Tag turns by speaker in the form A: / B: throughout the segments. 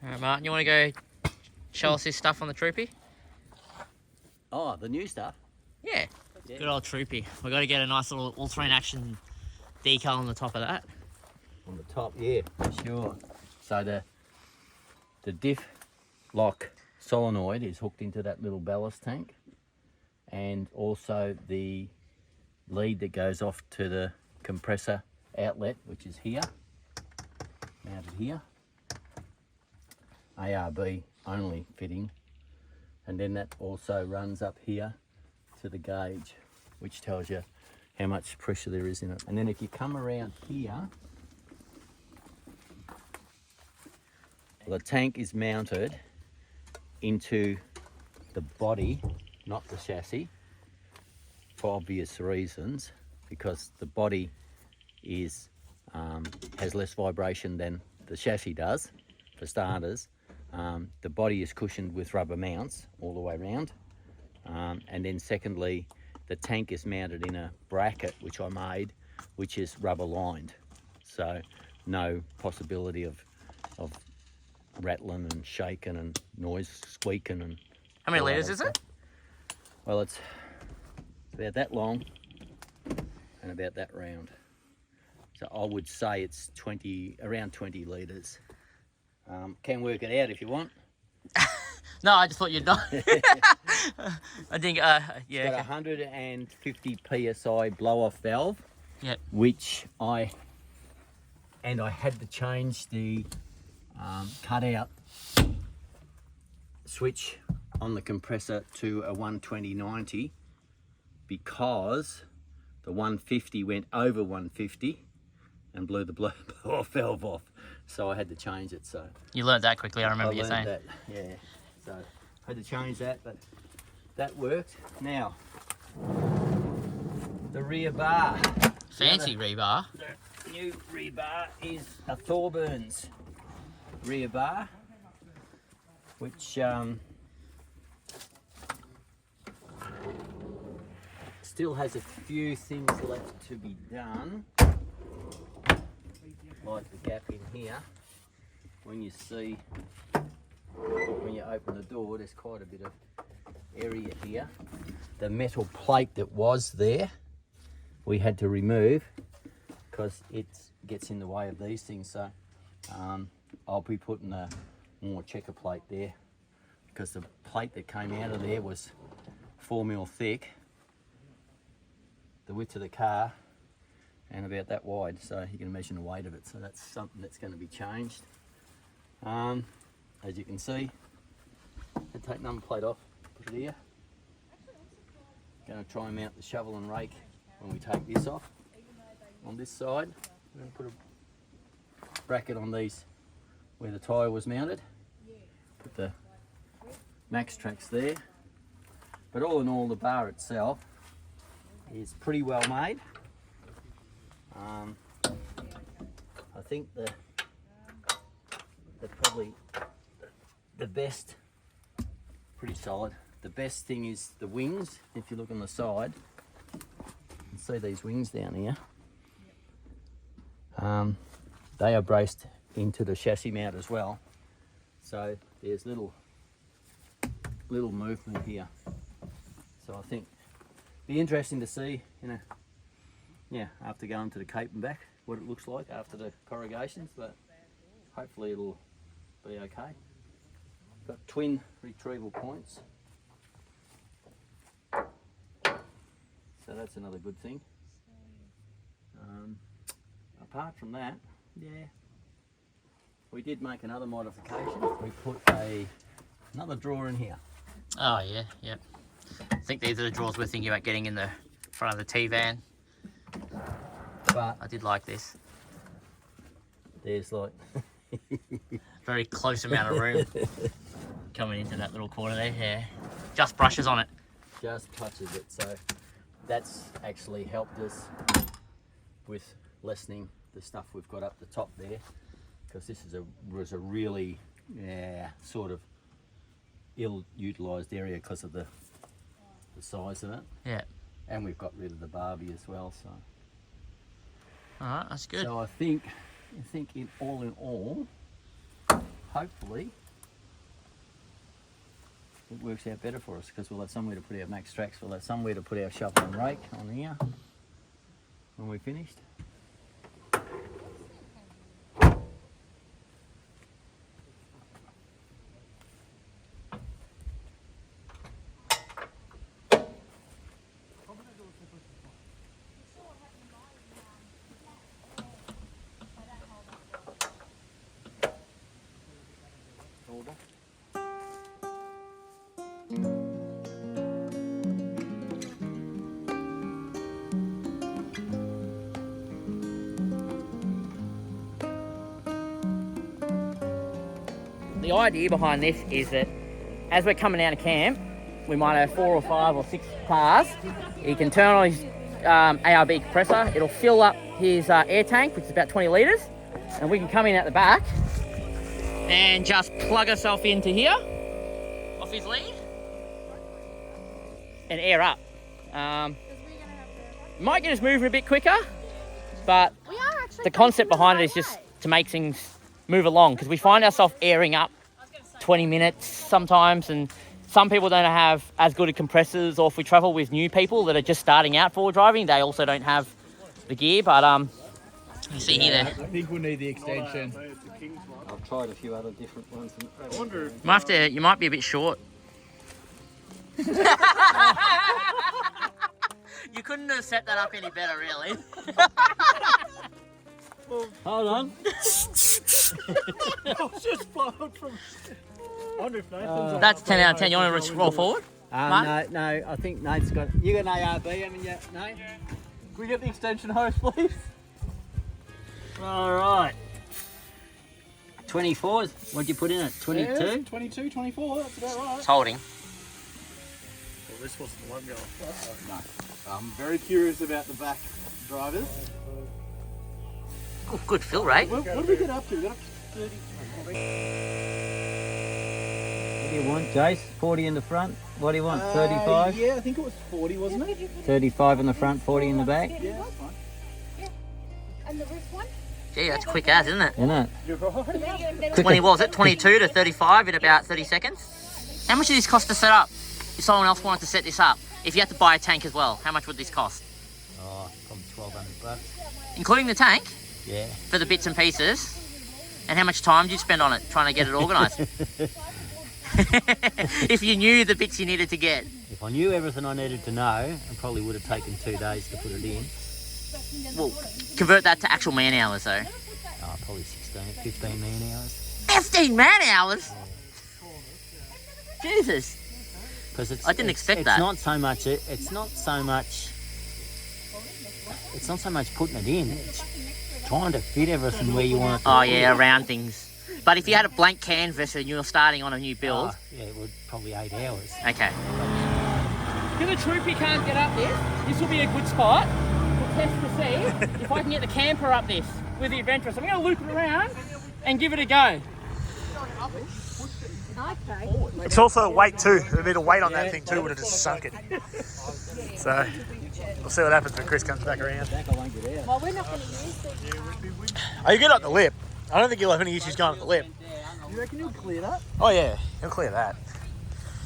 A: Alright, Martin, you want to go show us this stuff on the Troopy?
B: Oh, the new stuff?
A: Yeah. Good old Troopy. We've got to get a nice little all-terrain action decal on the top of that.
B: On the top, yeah, for sure. So the diff lock solenoid is hooked into that little ballast tank, and also the lead that goes off to the compressor outlet, which is here, mounted here. ARB only fitting, and then that also runs up here to the gauge, which tells you how much pressure there is in it. And then if you come around here, the tank is mounted into the body, not the chassis, for obvious reasons, because the body is has less vibration than the chassis does, for starters. The body is cushioned with rubber mounts all the way around, and then secondly, the tank is mounted in a bracket which I made, which is rubber lined, so no possibility of rattling and shaking and noise squeaking. And
A: how many litres is it?
B: Well, it's about that long and about that round, so I would say it's around 20 litres. Can work it out if you want.
A: No, I just thought you'd know. I think, yeah.
B: It's got 150 psi blow-off valve.
A: Yep.
B: Which I had to change the cutout switch on the compressor to a 120/90 because the 150 went over 150 and blew the blow-off valve off. So I had to change it. So
A: you learned that quickly, I remember you saying.
B: That, yeah. So I had to change that, but that worked. Now, the rear bar.
A: Fancy rebar.
B: The new rebar is a Thorburns rear bar, which still has a few things left to be done, like the gap in here. When you open the door, there's quite a bit of area here. The metal plate that was there, we had to remove because it gets in the way of these things. So I'll be putting a more checker plate there, because the plate that came out of there was 4mm thick, the width of the car, and about that wide, so you can imagine the weight of it. So that's something that's going to be changed. As you can see, I take number plate off, put it here. Going to try and mount the shovel and rake when we take this off. On this side, we're going to put a bracket on these where the tyre was mounted. Put the max tracks there. But all in all, the bar itself is pretty well made. I think probably the best, pretty solid. The best thing is the wings. If you look on the side, you can see these wings down here. They are braced into the chassis mount as well. So there's little movement here. So I think it'll be interesting to see, after going to the Cape and back, what it looks like after the corrugations, but hopefully it'll be okay. Got twin retrieval points, so that's another good thing. Apart from that, yeah, we did make another modification. We put another drawer in here.
A: Oh yeah, yep. I think these are the drawers we're thinking about getting in the front of the T-van.
B: But
A: I did like this.
B: There's like
A: very close amount of room coming into that little corner there. Yeah, just brushes on it.
B: Just touches it, so that's actually helped us with lessening the stuff we've got up the top there, because this was a really sort of ill-utilised area because of the size of it.
A: Yeah.
B: And we've got rid of the barbie as well, so.
A: All right, that's good.
B: So I think in all, hopefully it works out better for us because we'll have somewhere to put our max tracks, we'll have somewhere to put our shovel and rake on here when we're finished.
A: The idea behind this is that as we're coming out of camp, we might have 4 or 5 or 6 cars. He can turn on his ARB compressor. It'll fill up his air tank, which is about 20 litres, and we can come in at the back and just plug ourselves into here off his lead and air up. Might get us moving a bit quicker, but the concept behind it is just to make things move along, because we find ourselves airing up 20 minutes sometimes, and some people don't have as good a compressors, or if we travel with new people that are just starting out forward driving, they also don't have the gear. But you see here,
C: I think we'll need the extension.
B: I've tried a few other different ones.
C: I wonder
A: you might be a bit short. You couldn't have set that up any better, really.
B: Hold on.
C: I was just flowed from. I wonder if Nathan's
A: That's 10 out of 10. You want to scroll forward?
B: No, I think Nate's got. You got an ARB, haven't you, Nate?
C: Can we get the extension hose, please?
B: All right. 24s. What'd you put in it? 22?
C: Yeah, 22, 24. That's about right.
A: It's holding.
C: Well, this wasn't the one going. No. I'm very curious about the back drivers.
A: Oh, good fill rate.
C: What did we get up to? We got up to 33.
B: What do you want, Jace? 40 in the front? What do you want, 35?
C: Yeah, I think it was 40, wasn't it?
B: 35 in the front, 40 in the back?
C: Yeah, that's fine.
D: And the wrist one?
A: Gee, that's quick as, isn't it?
B: Isn't it?
C: You're right.
A: 20, what was it? 22 to 35 in about 30 seconds? How much did this cost to set up? If someone else wanted to set this up, if you had to buy a tank as well, how much would this cost?
B: Oh, probably 1,200 bucks.
A: Including the tank?
B: Yeah.
A: For the bits and pieces? And how much time did you spend on it trying to get it organised? If you knew the bits you needed to get.
B: If I knew everything I needed to know, I probably would have taken 2 days to put it in.
A: Well, convert that to actual man hours though.
B: Oh, probably 15 man hours.
A: 15 man hours? Jesus.
B: Because
A: I didn't expect
B: it's
A: that.
B: Not so much. It's not so much putting it in. It's trying to fit everything where you want it to.
A: Oh yeah, around things. But if you had a blank canvas and you were starting on a new build.
B: Oh, yeah, it would probably 8 hours.
A: Okay. If the Troopy can't get up this will be a good spot. We'll test to see if I can get the camper up this with the adventurous. I'm going to loop it around and give it a go.
D: Okay.
E: It's also a weight too. A bit of weight on that thing too would have just sunk it. So we'll see what happens when Chris comes back around.
B: Back, I won't get out.
D: Well, we're not going to use these.
E: Oh, you get up the lip. I don't think you'll have any issues going up the lip.
C: You reckon you'll clear that?
E: Oh yeah, he'll clear that.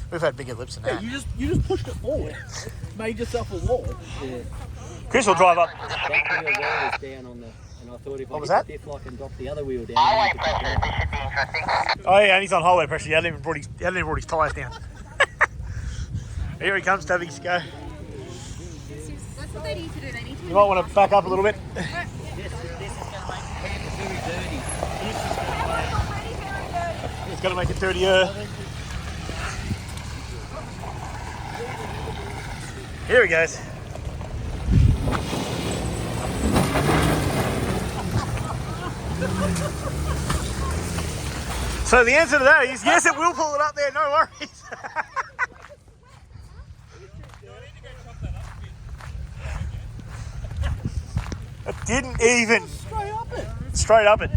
E: We've had bigger lips than
C: Yeah,
E: that.
C: you just pushed it forward. Made yourself a wall.
B: Yeah.
E: Chris will drive up.
B: That wheel there was down on the, and I thought if
E: What
B: I
E: was
B: hit
E: that?
B: the diff lock and drop the other wheel down.
E: Oh yeah, and he's on highway pressure. He hadn't even brought his tyres down. Here he comes, Tubby's go.
D: That's what they need to do. They need to
E: You might want to back up a little bit. It's going to make it dirtier. Here he goes. So the answer to that is yes, it will pull it up there, no worries. It didn't even.
C: Straight up it.
E: Straight up it.